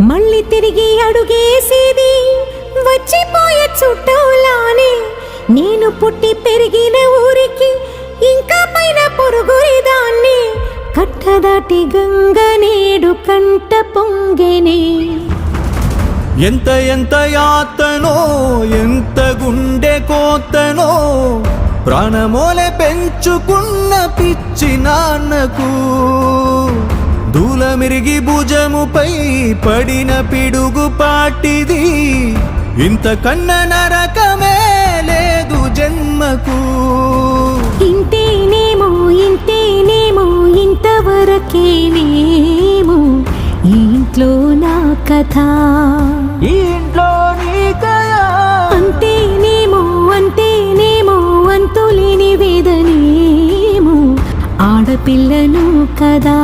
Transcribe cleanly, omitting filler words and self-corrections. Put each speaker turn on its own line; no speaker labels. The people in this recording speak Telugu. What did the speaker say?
మళ్ళీ తిరిగి అడుగేసేది వచ్చిపోయే చుట్టూలానే. నేను పుట్టి పెరిగిన ఊరికి ఇంకా పైన పొరుగురిదాన్ని. కట్టదాటి గంగ నేడు కంట పొంగెనే.
ఎంత ఎంత యాతనో ఎంత గుండె కోతనో ప్రాణమోలే పెంచుకున్న పిచ్చి నాన్నకు. దూలమిరిగి భుజముపై పడిన పిడుగు పాటిది. ఇంత కన్న నరకమే లేదు జన్మకు.
ఇంతేనేమో ఇంతేనేమో ఇంతవరకేనేమో ఈ ఇంట్లో నా కథ.
ఈ ఇంట్లో నీ కథ.
అంతేనేమో అంతేనేమో అంతులేని వేదనేమో ఆడపిల్లను కదా.